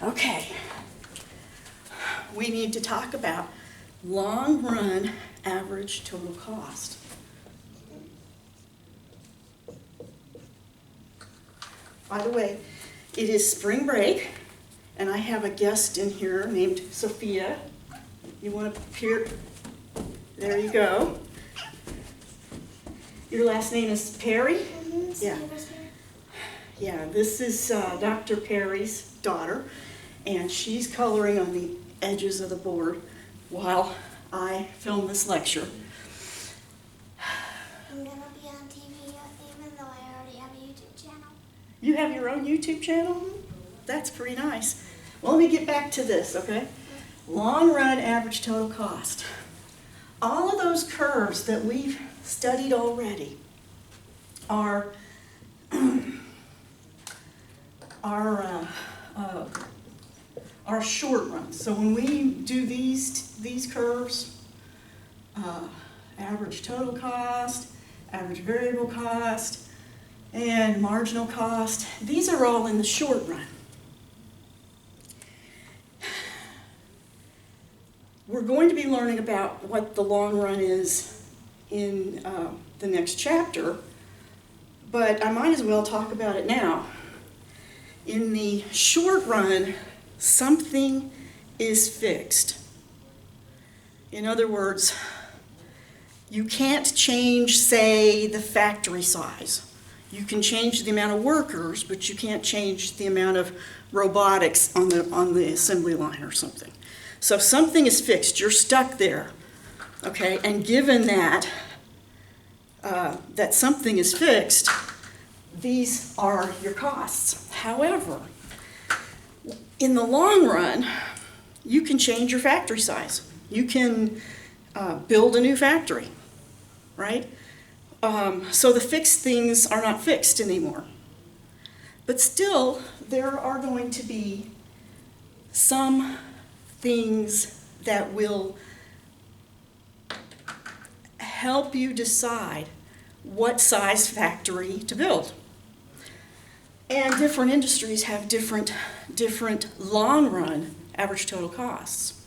Okay, we need to talk about long run average total cost. By the way, it is spring break, and I have a guest in here named Sophia. You want to appear? There you go. Your last name is Perry? Mm-hmm. Yeah. Yeah, this is Dr. Perry's daughter, and she's coloring on the edges of the board while I film this lecture. I'm gonna be on TV even though I already have a YouTube channel. You have your own YouTube channel? That's pretty nice. Well, let me get back to this, okay? Long run average total cost. All of those curves that we've studied already are short runs. So when we do these curves, average total cost, average variable cost, and marginal cost, these are all in the short run. We're going to be learning about what the long run is in the next chapter, but I might as well talk about it now. In the short run, something is fixed. In other words, you can't change, say, the factory size. You can change the amount of workers, but you can't change the amount of robotics on the assembly line or something. So something is fixed. You're stuck there, okay? And given that that something is fixed, these are your costs. However, in the long run, you can change your factory size. You can build a new factory, right? So the fixed things are not fixed anymore. But still, there are going to be some things that will help you decide what size factory to build. And different industries have different long-run average total costs.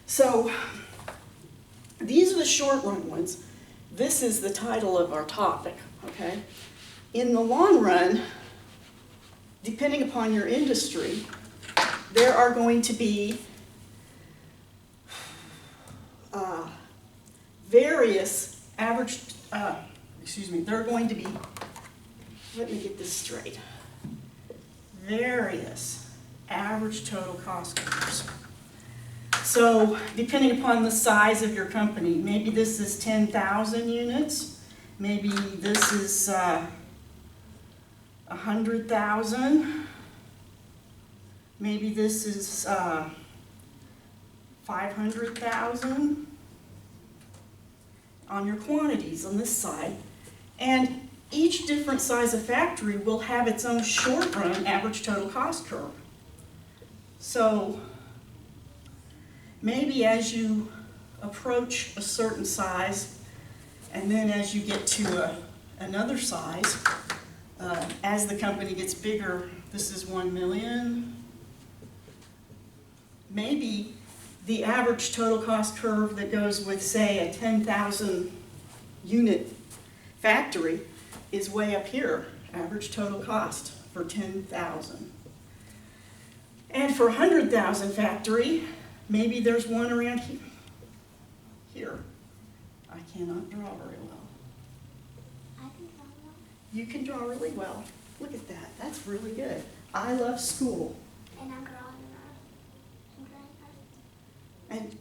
So these are the short-run ones. This is the title of our topic, okay? In the long run, depending upon your industry, there are going to be various average, there are going to be, let me get this straight, various average total cost curves. So depending upon the size of your company, maybe this is 10,000 units, maybe this is 100,000, maybe this is 500,000 on your quantities on this side. And each different size of factory will have its own short-run average total cost curve. So maybe as you approach a certain size, and then as you get to another size, as the company gets bigger, this is 1 million, maybe the average total cost curve that goes with, say, a 10,000 unit factory is way up here, average total cost for 10,000. And for 100,000 factory, maybe there's one around here. I cannot draw very well. I can draw well. You can draw really well. Look at that. That's really good. I love school. And I'm drawing And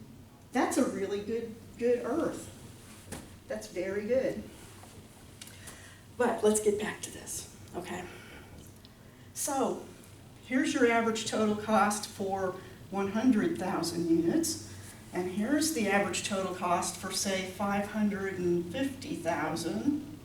that's a really good earth. That's very good. But let's get back to this, okay? So here's your average total cost for 100,000 units, and here's the average total cost for, say, 550,000.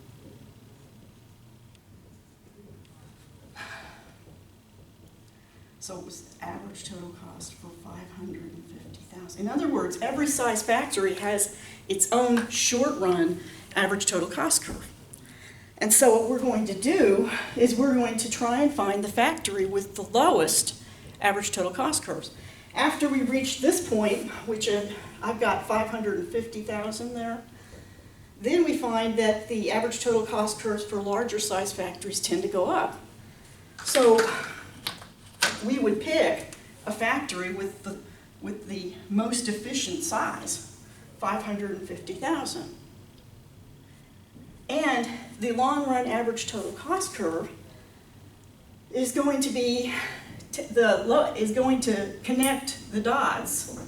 So it was average total cost for 550,000. In other words, every size factory has its own short-run average total cost curve. And so what we're going to do is we're going to try and find the factory with the lowest average total cost curves. After we reach this point, which I've got 550,000 there, then we find that the average total cost curves for larger size factories tend to go up. So we would pick a factory with the most efficient size, 550,000. And the long run average total cost curve is going to be going to connect the dots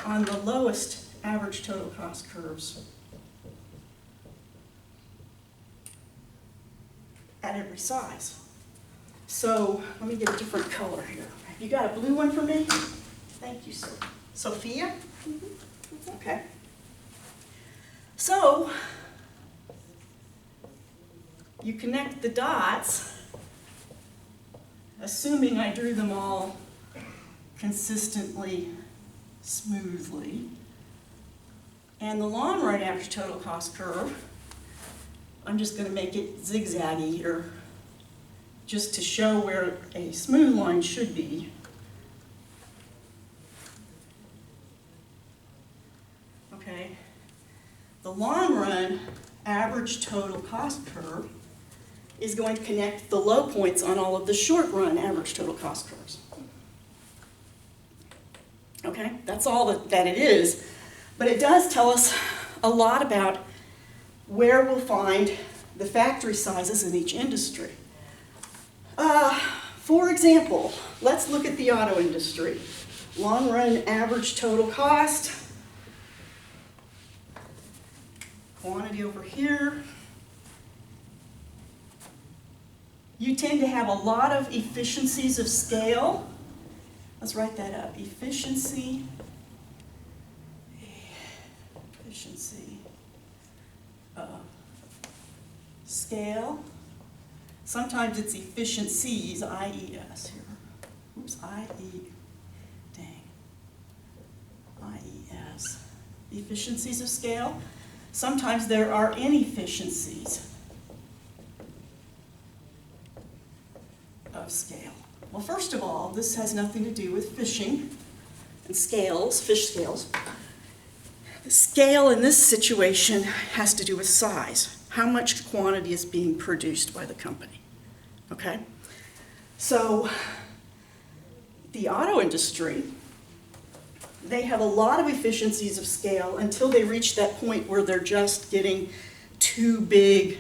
on the lowest average total cost curves at every size. So let me get a different color here. You got a blue one for me? Thank you, sir. Sophia? Okay. So you connect the dots, assuming I drew them all consistently, smoothly. And the long run average total cost curve, I'm just going to make it zigzaggy here, just to show where a smooth line should be. Okay. The long run average total cost curve is going to connect the low points on all of the short run average total cost curves. Okay, that's all that it is. But it does tell us a lot about where we'll find the factory sizes in each industry. For example, let's look at the auto industry. Long run average total cost, quantity over here. You tend to have a lot of efficiencies of scale. Let's write that up. Efficiency of scale. Sometimes it's efficiencies, I-E-S here. Oops, I-E-S. Efficiencies of scale. Sometimes there are inefficiencies of scale. Well, first of all, this has nothing to do with fishing and scales, fish scales. The scale in this situation has to do with size. How much quantity is being produced by the company, okay? So the auto industry, they have a lot of efficiencies of scale until they reach that point where they're just getting too big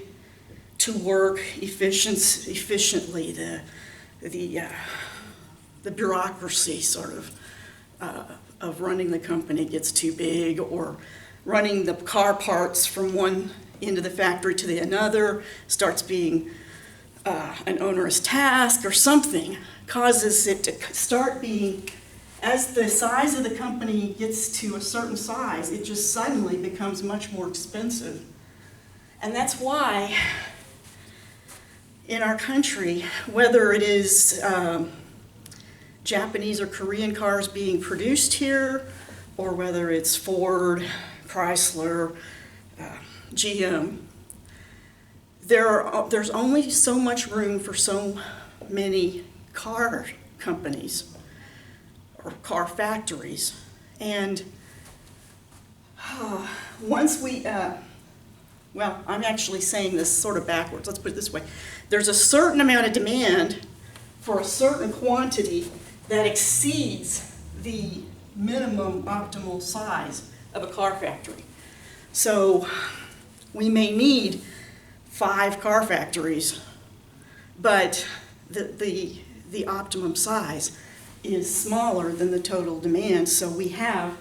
to work efficiently. The bureaucracy sort of running the company gets too big, or running the car parts from one end of the factory to the another starts being an onerous task, or something causes it to start being, as the size of the company gets to a certain size, it just suddenly becomes much more expensive. And that's why in our country, whether it is Japanese or Korean cars being produced here, or whether it's Ford, Chrysler, GM, there's only so much room for so many car companies or car factories. And once we, well, I'm actually saying this sort of backwards. Let's put it this way. There's a certain amount of demand for a certain quantity that exceeds the minimum optimal size of a car factory. So we may need 5 car factories, but the optimum size is smaller than the total demand, so we have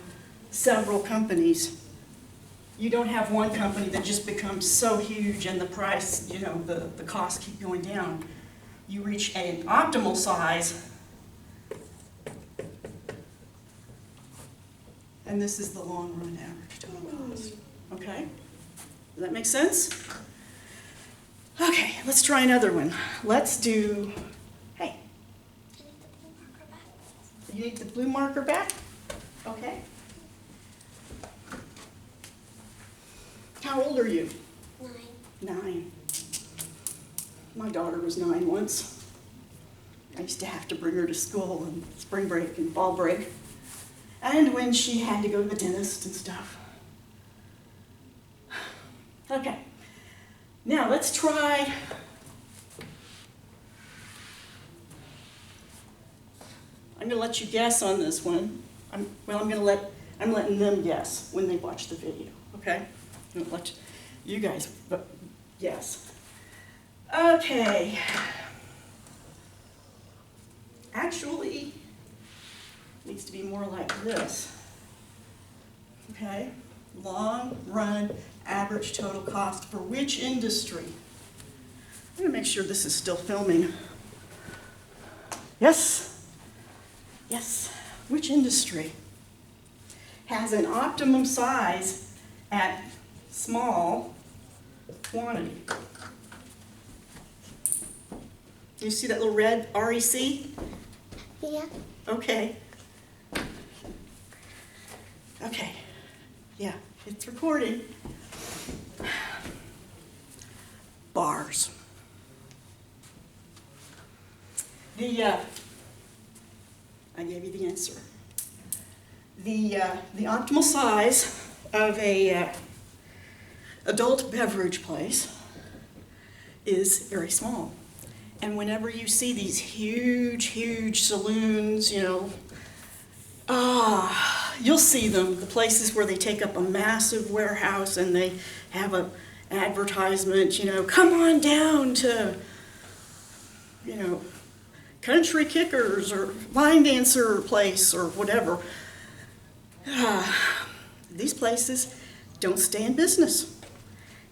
several companies. You don't have one company that just becomes so huge and the price, the costs keep going down. You reach an optimal size, and this is the long run average total cost. Okay? Does that make sense? Okay, let's try another one. Let's do, hey. You need the blue marker back? Okay. How old are you? 9. 9. My daughter was 9 once. I used to have to bring her to school on spring break and fall break, and when she had to go to the dentist and stuff. Okay, now let's try I'm going to let you guess on this one. I'm letting them guess when they watch the video, okay? I'm going to let you guys guess. Okay. Actually, it needs to be more like this. Okay? Long run average total cost for which industry? I'm going to make sure this is still filming. Yes? Yes. Which industry has an optimum size at small quantity? You see that little red REC? Yeah. Okay. Okay. Yeah, it's recording. Bars. I gave you the answer. The optimal size of a adult beverage place is very small. And whenever you see these huge, huge saloons, you'll see them, the places where they take up a massive warehouse and they have an advertisement, come on down to, Country Kickers or line dancer place or whatever. These places don't stay in business.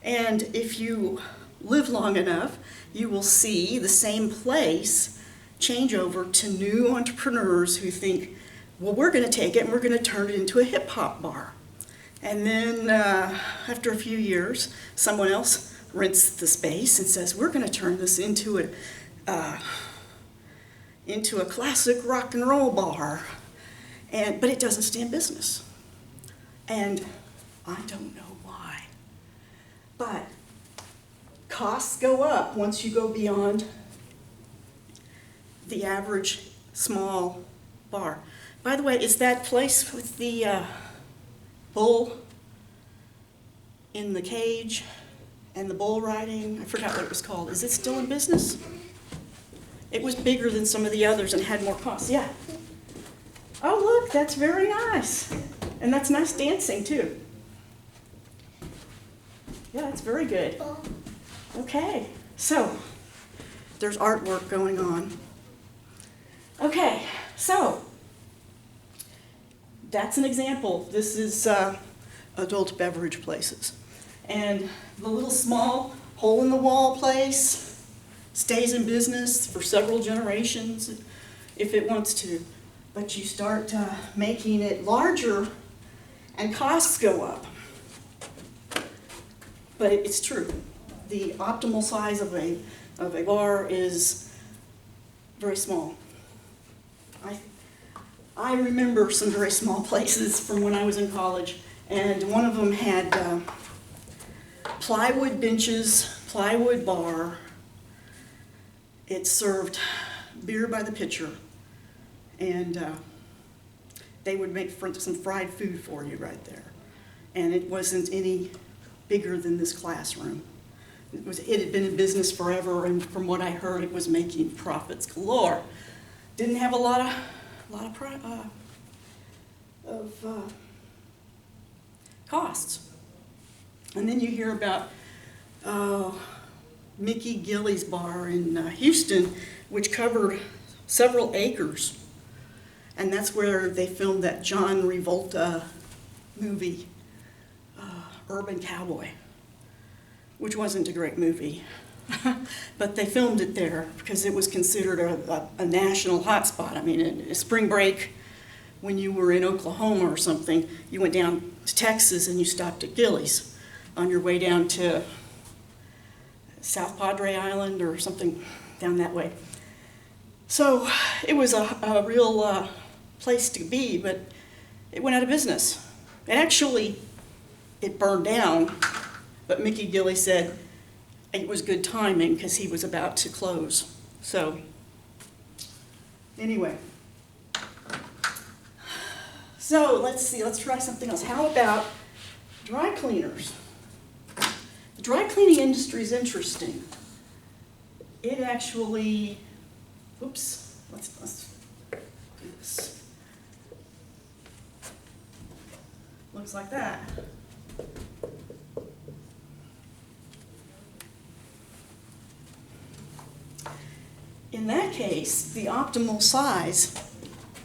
And if you live long enough, you will see the same place change over to new entrepreneurs who think, well, we're going to take it and we're going to turn it into a hip-hop bar. And then after a few years, someone else rents the space and says, we're going to turn this into a classic rock and roll bar. But it doesn't stay in business. And I don't know why. But costs go up once you go beyond the average small bar. By the way, is that place with the bull in the cage and the bull riding? I forgot what it was called. Is it still in business? It was bigger than some of the others and had more costs. Yeah. Oh, look, that's very nice. And that's nice dancing, too. Yeah, that's very good. Okay, so there's artwork going on. Okay, so that's an example. This is adult beverage places. And the little small hole-in-the-wall place stays in business for several generations if it wants to. But you start making it larger and costs go up. But it's true. The optimal size of a bar is very small. I remember some very small places from when I was in college, and one of them had plywood benches, plywood bar. It served beer by the pitcher, and they would make some fried food for you right there. And it wasn't any bigger than this classroom. It had been in business forever, and from what I heard, it was making profits galore. Didn't have a lot of costs. And then you hear about Mickey Gilley's bar in Houston, which covered several acres. And that's where they filmed that John Travolta movie, Urban Cowboy, which wasn't a great movie. But they filmed it there because it was considered a national hotspot. I mean, in spring break, when you were in Oklahoma or something, you went down to Texas and you stopped at Gilley's on your way down to South Padre Island or something down that way. So it was a real place to be, but it went out of business. And actually, it burned down, but Mickey Gilley said it was good timing because he was about to close. So Anyway. So let's see, let's try something else. How about dry cleaners? The dry cleaning industry is interesting. It actually, oops, let's do this. Looks like that. In that case, the optimal size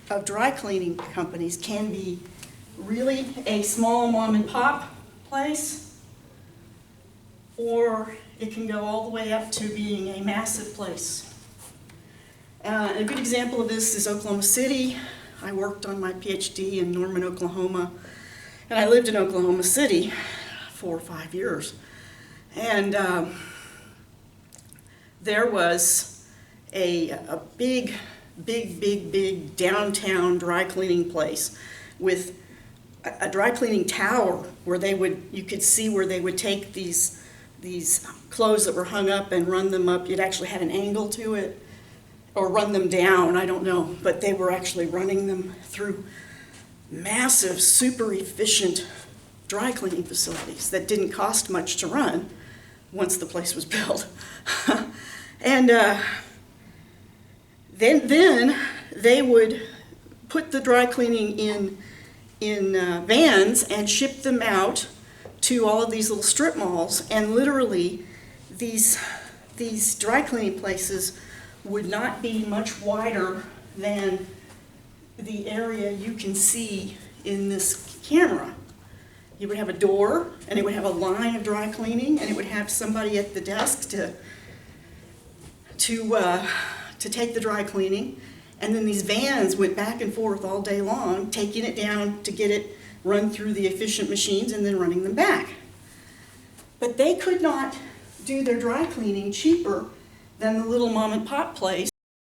of dry cleaning companies can be really a small mom and pop place, or it can go all the way up to being a massive place. A good example of this is Oklahoma City. I worked on my PhD in Norman, Oklahoma, and I lived in Oklahoma City 4 or 5 years. And there was a big downtown dry cleaning place with a dry cleaning tower where you could see where they would take these clothes that were hung up and run them up. It actually had an angle to it, or run them down, I don't know, but they were actually running them through massive, super efficient dry cleaning facilities that didn't cost much to run once the place was built. And then they would put the dry cleaning in vans and ship them out to all of these little strip malls, and literally these dry cleaning places would not be much wider than the area you can see in this camera. You would have a door, and it would have a line of dry cleaning, and it would have somebody at the desk to take the dry cleaning, and then these vans went back and forth all day long, taking it down to get it run through the efficient machines and then running them back. But they could not do their dry cleaning cheaper than the little mom and pop place